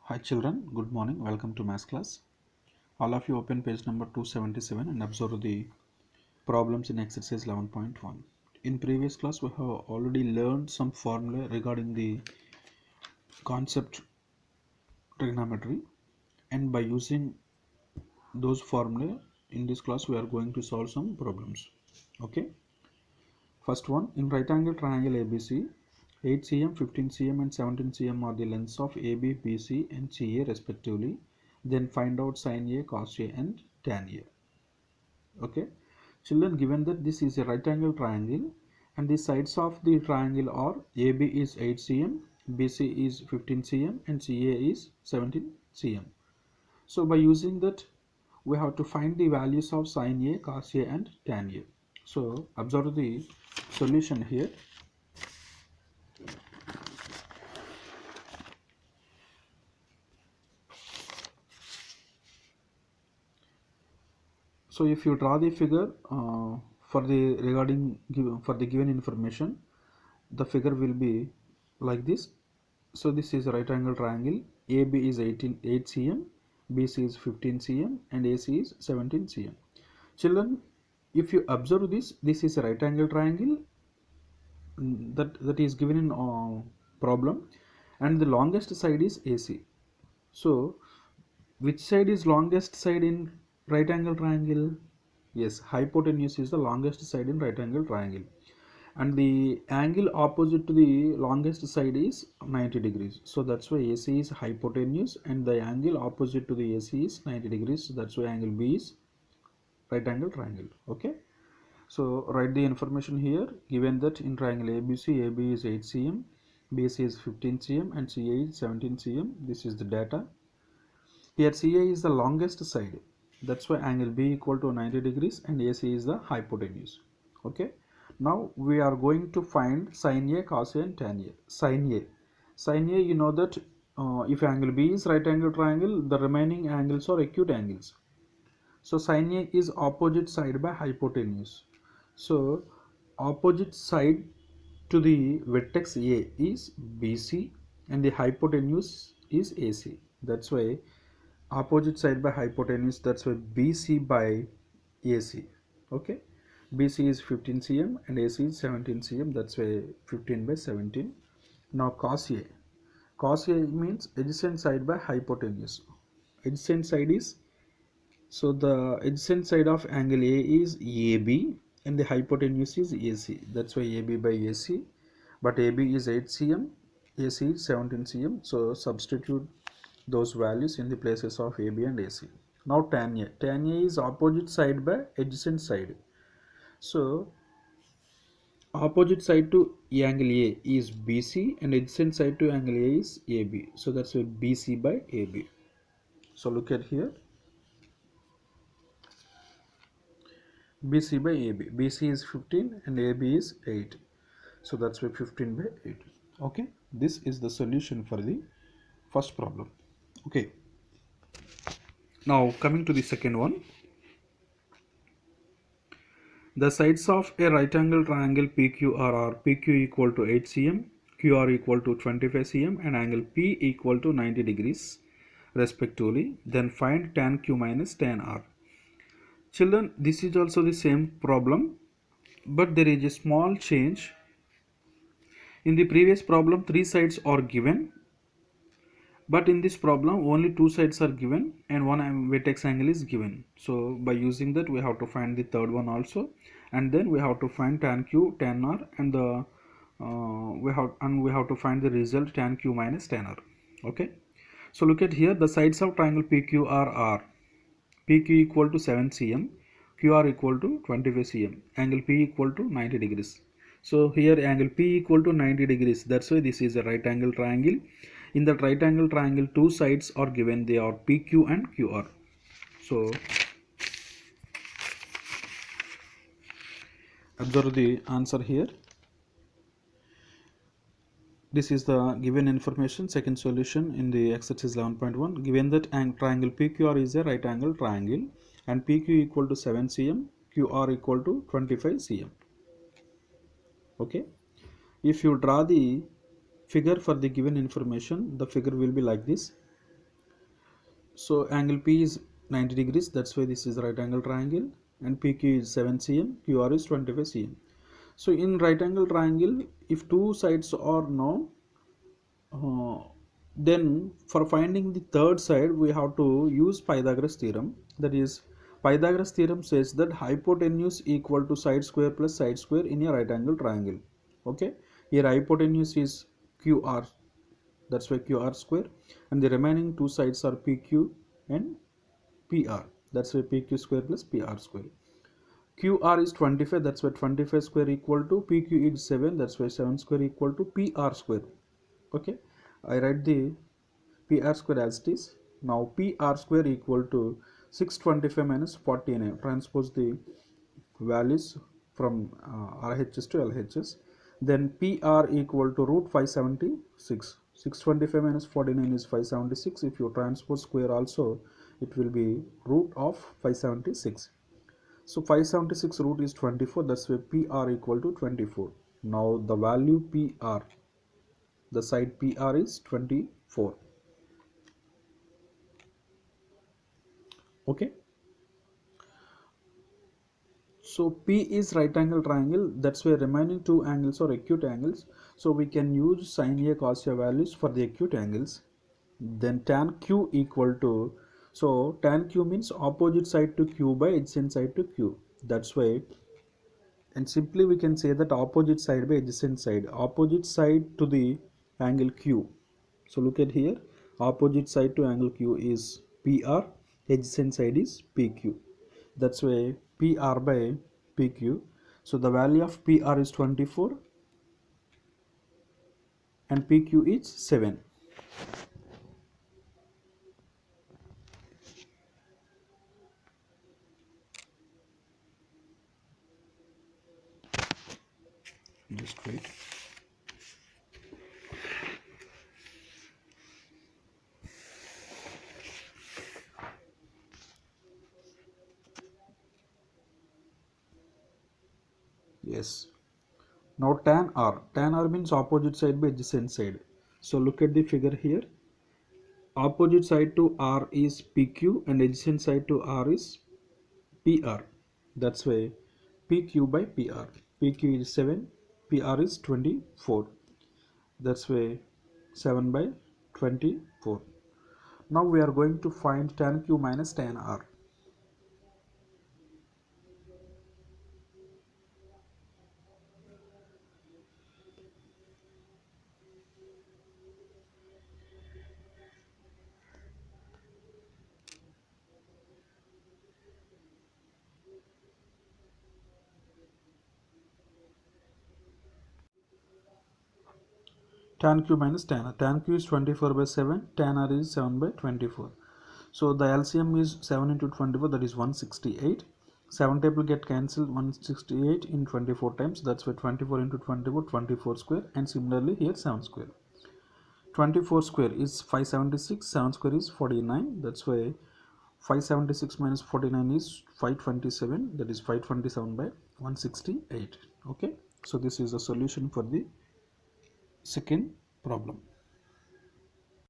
Hi children, good morning. Welcome to math class. All of you open page number 277 and observe the problems in exercise 11.1. In previous class we have already learned some formula regarding the concept trigonometry, and by using those formula in this class we are going to solve some problems. Okay. First one, in right angle triangle ABC, 8 cm, 15 cm and 17 cm are the lengths of AB, BC and CA respectively. Then find out sin A, cos A and tan A. Okay. Children, given that this is a right angle triangle and the sides of the triangle are AB is 8 cm, BC is 15 cm and CA is 17 cm. So by using that we have to find the values of sin A, cos A and tan A. So observe the solution here. So if you draw the figure for the given information, the figure will be like this. So this is a right angle triangle. AB is 8 cm, BC is 15 cm and AC is 17 cm. Children, if you observe this is a right angle triangle that is given in problem, and the longest side is AC. So which side is longest side in right angle triangle? Yes, hypotenuse is the longest side in right angle triangle, and the angle opposite to the longest side is 90 degrees. So that's why AC is hypotenuse and the angle opposite to the AC is 90 degrees. So that's why angle B is right angle triangle. Okay. So write the information here. Given that in triangle ABC, AB is 8 cm, BC is 15 cm and CA is 17 cm. This is the data. Here CA is the longest side. That's why angle B equal to 90 degrees and AC is the hypotenuse. Okay. Now we are going to find sin A, cos A and tan A. Sin A. Sin A, you know that if angle B is right angle triangle, the remaining angles are acute angles. So sin A is opposite side by hypotenuse. So opposite side to the vertex A is BC and the hypotenuse is AC. That's why opposite side by hypotenuse, that's why BC by AC. Okay. BC is 15 cm and AC is 17 cm. That's why 15 by 17. Now cos A. Cos A means adjacent side by hypotenuse. Adjacent side is, so the adjacent side of angle A is AB and the hypotenuse is AC. That's why AB by AC. But AB is 8 cm, AC is 17 cm. So substitute those values in the places of AB and AC. Now tan A. Tan A is opposite side by adjacent side. So opposite side to angle A is BC and adjacent side to angle A is AB. So that's why BC by AB. So look at here. BC by AB. BC is 15 and AB is 8. So that's why 15 by 8. Okay. This is the solution for the first problem. Okay. Now coming to the second one. The sides of a right angle triangle PQR are PQ equal to 8 cm, QR equal to 25 cm and angle P equal to 90 degrees respectively. Then find tan Q minus tan R. Children, this is also the same problem, but there is a small change. In the previous problem, 3 sides are given, but in this problem only 2 sides are given and one vertex angle is given. So by using that we have to find the third one also, and then we have to find tan Q, tan R, and the we have to find the result tan Q minus tan R. Okay. So look at here, the sides of triangle PQR are PQ equal to 7 cm, QR equal to 25 cm, angle P equal to 90 degrees. So here angle P equal to 90 degrees. That's why this is a right angle triangle. In the right angle triangle, 2 sides are given. They are PQ and QR. So observe the answer here. This is the given information, second solution in the exercise 11.1. Given that triangle PQR is a right angle triangle and PQ equal to 7 cm, QR equal to 25 cm. Okay. If you draw the figure for the given information, the figure will be like this. So angle P is 90 degrees, that's why this is the right angle triangle, and PQ is 7 cm, QR is 25 cm. So in right angle triangle, if two sides are known, then for finding the third side we have to use Pythagoras theorem. That is, Pythagoras theorem says that hypotenuse equal to side square plus side square in a right angle triangle. Okay, here hypotenuse is QR, that's why QR square, and the remaining two sides are PQ and PR, that's why PQ square plus PR square. QR is 25, that's why 25 square equal to PQ is 7, that's why 7 square equal to PR square. Okay, I write the PR square as it is. Now PR square equal to 625 minus 49. Transpose the values from RHS to LHS. Then PR equal to root 576. 625 minus 49 is 576. If you transpose square also, it will be root of 576. So 576 root is 24. That's why PR equal to 24. Now the value PR, the side PR is 24. Okay, so P is right angle triangle, that's why remaining two angles are acute angles, so we can use sin A cos A values for the acute angles. Then tan Q equal to, so tan Q means opposite side to Q by adjacent side to Q, that's why, and simply we can say that opposite side by adjacent side to the angle Q. So look at here, opposite side to angle Q is PR, adjacent side is PQ, that's why PR by PQ. So the value of PR is 24 and PQ is 7. Just wait. Yes. Now tan R. Tan R means opposite side by adjacent side. So look at the figure here. Opposite side to R is PQ and adjacent side to R is PR. That's why PQ by PR. PQ is 7, PR is 24. That's why 7 by 24. Now we are going to find tan Q minus tan R. Tan Q minus tan R. Tan Q is 24 by 7, tan R is 7 by 24. So the LCM is 7 into 24, that is 168. 7 table get cancelled, 168 in 24 times, that's why 24 into 24, 24 square, and similarly here 7 square. 24 square is 576, 7 square is 49, that's why 576 minus 49 is 527, that is 527 by 168. Okay, so this is a solution for the second problem.